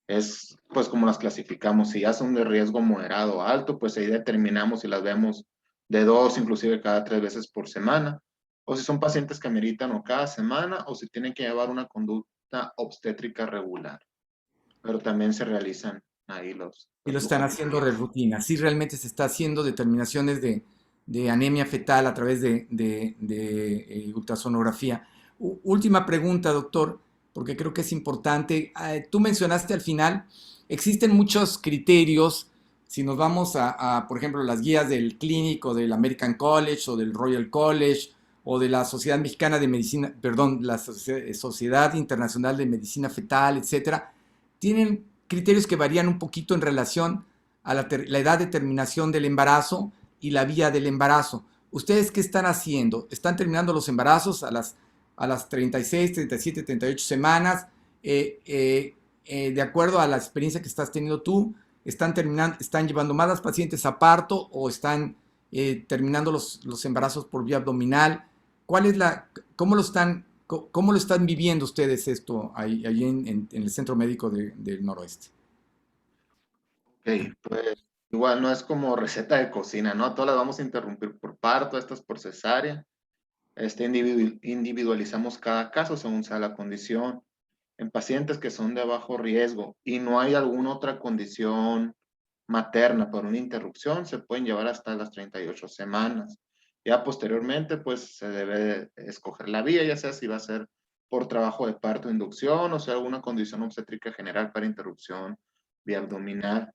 Es pues como las clasificamos. Si ya son de riesgo moderado o alto, pues ahí determinamos si las vemos de 2, inclusive cada 3 veces por semana. O si son pacientes que ameritan o cada semana, o si tienen que llevar una conducta obstétrica regular. Pero también se realizan ahí Y los lo están flujos. haciendo de rutina. Sí, realmente se está haciendo determinaciones de anemia fetal a través de ultrasonografía. Última pregunta, doctor, porque creo que es importante. Tú mencionaste al final, existen muchos criterios. Si nos vamos por ejemplo, las guías del clínico del American College o del Royal College o de la Sociedad Mexicana de Medicina, perdón, la Sociedad Internacional de Medicina Fetal, etcétera, tienen criterios que varían un poquito en relación a la edad de terminación del embarazo y la vía del embarazo. ¿Ustedes qué están haciendo? ¿Están terminando los embarazos a las 36, 37, 38 semanas? De acuerdo a la experiencia que estás teniendo tú, ¿están llevando más las pacientes a parto o están terminando los embarazos por vía abdominal? ¿Cómo lo están viviendo ustedes esto ahí en el Centro Médico del Noroeste? Ok, pues igual no es como receta de cocina, ¿no? Todas las vamos a interrumpir por parto, estas por cesárea. Individualizamos cada caso según sea la condición. En pacientes que son de bajo riesgo y no hay alguna otra condición materna por una interrupción, se pueden llevar hasta las 38 semanas. Ya posteriormente, pues se debe escoger la vía, ya sea si va a ser por trabajo de parto o inducción o sea alguna condición obstétrica general para interrupción vía abdominal.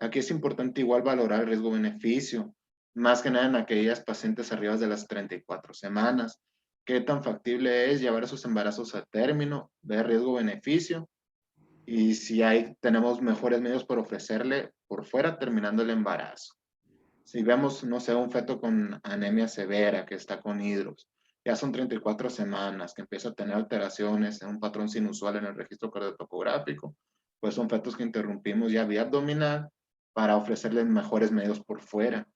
Aquí es importante igual valorar el riesgo-beneficio, más que nada en aquellas pacientes arriba de las 34 semanas. ¿Qué tan factible es llevar esos embarazos a término? Ver riesgo-beneficio y si tenemos mejores medios por ofrecerle por fuera terminando el embarazo. Si vemos, no sé, un feto con anemia severa que está con hidros, ya son 34 semanas, que empieza a tener alteraciones en un patrón sinusual en el registro cardiotocográfico, pues son fetos que interrumpimos ya vía abdominal para ofrecerles mejores medios por fuera,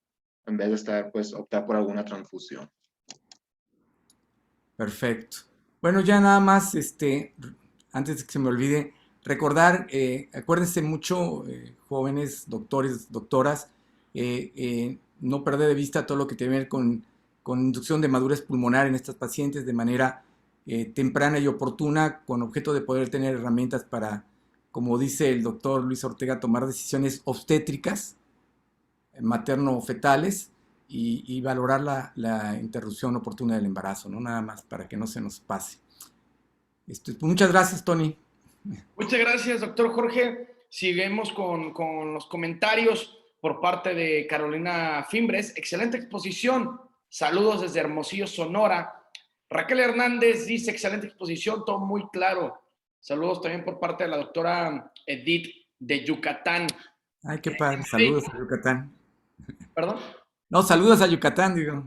en vez de pues, optar por alguna transfusión. Perfecto. Bueno, ya nada más, antes de que se me olvide, recordar, acuérdense mucho, jóvenes, doctores, doctoras, no perder de vista todo lo que tiene que ver con inducción de madurez pulmonar en estas pacientes de manera temprana y oportuna, con objeto de poder tener herramientas para, como dice el doctor Luis Ortega, tomar decisiones obstétricas, materno-fetales, y valorar la interrupción oportuna del embarazo, ¿no? Nada más para que no se nos pase. Muchas gracias, Tony. Muchas gracias, doctor Jorge. Seguimos con los comentarios por parte de Carolina Fimbres. Excelente exposición. Saludos desde Hermosillo, Sonora. Raquel Hernández dice, excelente exposición, todo muy claro. Saludos también por parte de la doctora Edith de Yucatán. Ay, qué padre. Saludos a Yucatán. ¿Perdón? No, saludos a Yucatán, digo.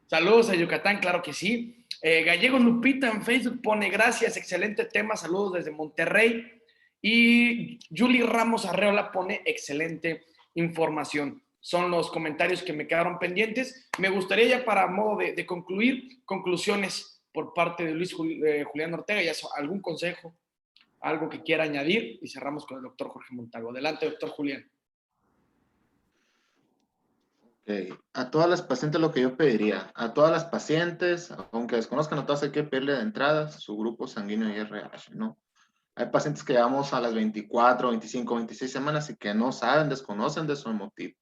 Saludos a Yucatán, claro que sí. Gallego Lupita en Facebook pone gracias, excelente tema, saludos desde Monterrey. Y Julie Ramos Arreola pone excelente información. Son los comentarios que me quedaron pendientes. Me gustaría ya para modo de concluir, conclusiones por parte de Luis Julián Ortega, ya algún consejo, algo que quiera añadir y cerramos con el doctor Jorge Montalvo. Adelante, doctor Julián. Okay. A todas las pacientes lo que yo pediría, a todas las pacientes, aunque desconozcan a todas hay que pedirle de entrada su grupo sanguíneo y RH, ¿no? Hay pacientes que llevamos a las 24, 25, 26 semanas y que no saben, desconocen de su hemotipo.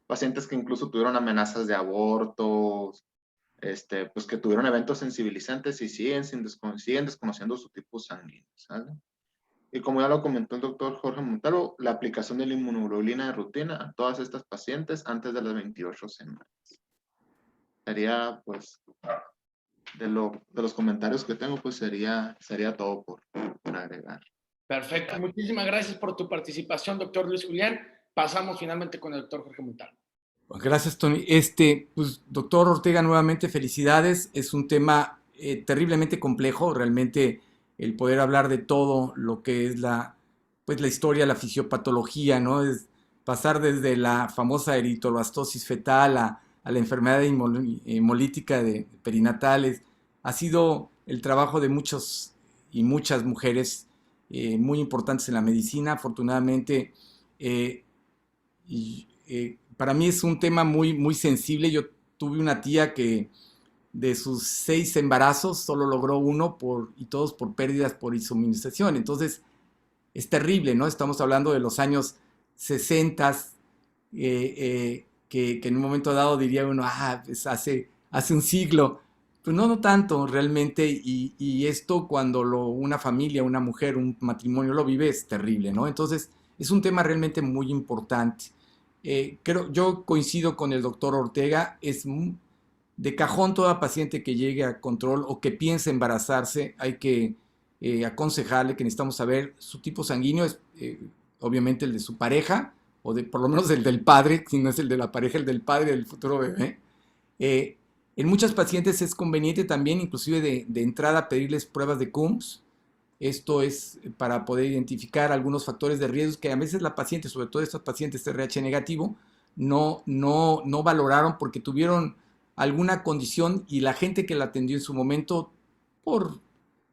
Pacientes que incluso tuvieron amenazas de abortos, pues que tuvieron eventos sensibilizantes y siguen desconociendo su tipo sanguíneo, ¿sale? Y como ya lo comentó el doctor Jorge Montalvo, la aplicación de la inmunoglobulina de rutina a todas estas pacientes antes de las 28 semanas. Sería, pues, de los comentarios que tengo, pues sería todo por agregar. Perfecto, muchísimas gracias por tu participación, doctor Luis Julián. Pasamos finalmente con el doctor Jorge Montalvo. Gracias, Tony. Pues, doctor Ortega, nuevamente felicidades. Es un tema terriblemente complejo, realmente el poder hablar de todo lo que es pues, la historia, la fisiopatología, ¿no? Es pasar desde la famosa eritroblastosis fetal a a la enfermedad hemolítica de perinatales. Ha sido el trabajo de muchos y muchas mujeres muy importantes en la medicina. Afortunadamente, para mí es un tema muy sensible. Yo tuve una tía que de sus 6 embarazos solo logró uno y todos por pérdidas por insuministración. Entonces es terrible, ¿no? Estamos hablando de los años 60, que en un momento dado diría uno, pues hace un siglo. Pues no tanto realmente, y esto cuando una familia, una mujer, un matrimonio lo vive es terrible, ¿no? Entonces es un tema realmente muy importante. Yo coincido con el doctor Ortega, es de cajón toda paciente que llegue a control o que piense embarazarse, hay que aconsejarle que necesitamos saber su tipo sanguíneo, es obviamente el de su pareja, o por lo menos el del padre, si no es el de la pareja, el del padre del futuro bebé. En muchas pacientes es conveniente también, inclusive de entrada, pedirles pruebas de Coombs. Esto es para poder identificar algunos factores de riesgo que a veces la paciente, sobre todo estas pacientes RH negativo, no valoraron porque tuvieron alguna condición y la gente que la atendió en su momento, por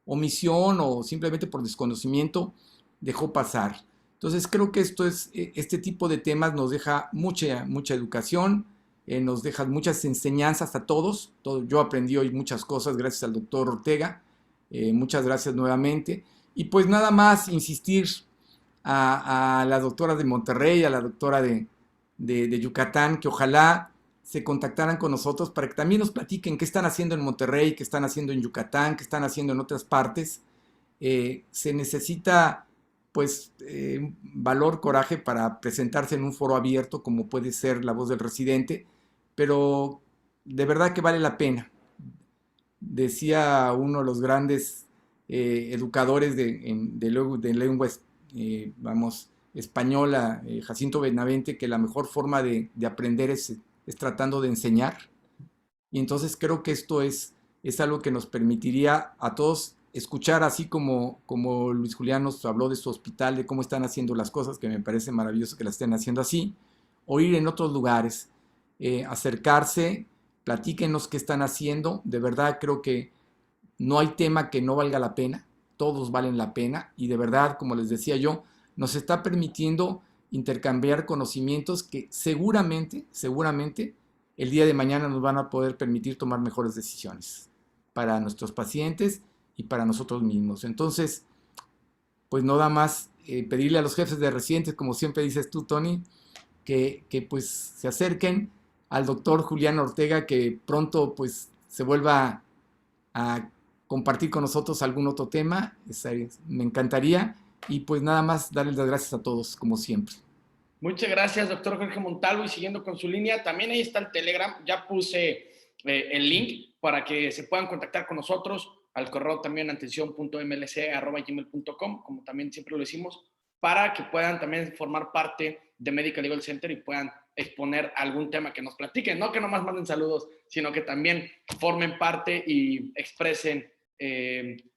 omisión o simplemente por desconocimiento, dejó pasar. Entonces creo que este tipo de temas nos deja mucha educación, nos deja muchas enseñanzas a todos. Yo aprendí hoy muchas cosas gracias al doctor Ortega. Muchas gracias nuevamente. Y pues nada más insistir a la doctora de Monterrey, a la doctora de Yucatán, que ojalá se contactaran con nosotros para que también nos platiquen qué están haciendo en Monterrey, qué están haciendo en Yucatán, qué están haciendo en otras partes. Se necesita pues valor, coraje para presentarse en un foro abierto como puede ser La Voz del Residente, pero de verdad que vale la pena. Decía uno de los grandes educadores de lengua española, Jacinto Benavente, que la mejor forma de aprender es tratando de enseñar. Y entonces creo que esto es algo que nos permitiría a todos escuchar, así como Luis Julián nos habló de su hospital, de cómo están haciendo las cosas, que me parece maravilloso que las estén haciendo así, o ir en otros lugares, acercarse, platíquenos qué están haciendo. De verdad creo que no hay tema que no valga la pena, todos valen la pena, y de verdad, como les decía yo, nos está permitiendo intercambiar conocimientos que seguramente el día de mañana nos van a poder permitir tomar mejores decisiones para nuestros pacientes y para nosotros mismos. Entonces, pues no da más pedirle a los jefes de residentes, como siempre dices tú, Tony, que pues se acerquen al doctor Julián Ortega, que pronto pues se vuelva a compartir con nosotros algún otro tema. Me encantaría. Y pues nada más darles las gracias a todos, como siempre. Muchas gracias, doctor Jorge Montalvo. Y siguiendo con su línea, también ahí está el Telegram. Ya puse el link para que se puedan contactar con nosotros. Al correo también atención.mlc@gmail.com, como también siempre lo decimos, para que puedan también formar parte de Medical Legal Center y puedan exponer algún tema que nos platiquen. No que nomás manden saludos, sino que también formen parte y expresen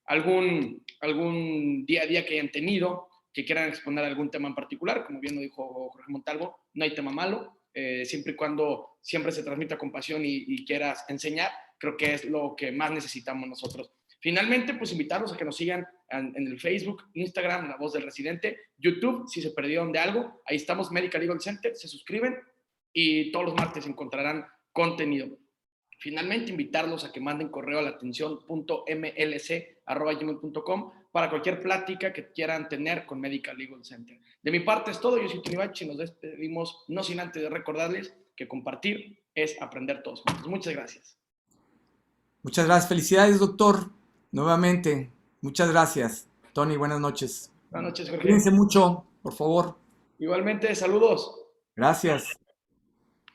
algún día a día que hayan tenido, que quieran exponer algún tema en particular. Como bien lo dijo Jorge Montalvo, no hay tema malo, siempre y cuando siempre se transmita con pasión y quieras enseñar, creo que es lo que más necesitamos nosotros. Finalmente, pues invitarlos a que nos sigan en el Facebook, Instagram, La Voz del Residente, YouTube, si se perdieron de algo, ahí estamos, Medical Legal Center, se suscriben y todos los martes encontrarán contenido. Finalmente, invitarlos a que manden correo a la atención.mlc@gmail.com para cualquier plática que quieran tener con Medical Legal Center. De mi parte es todo. Yo soy Tony Bachi y nos despedimos, no sin antes de recordarles que compartir es aprender todos juntos. Muchas gracias. Muchas gracias. Felicidades, doctor. Nuevamente. Muchas gracias. Tony, buenas noches. Buenas noches, Jorge. Cuídense mucho, por favor. Igualmente, saludos. Gracias.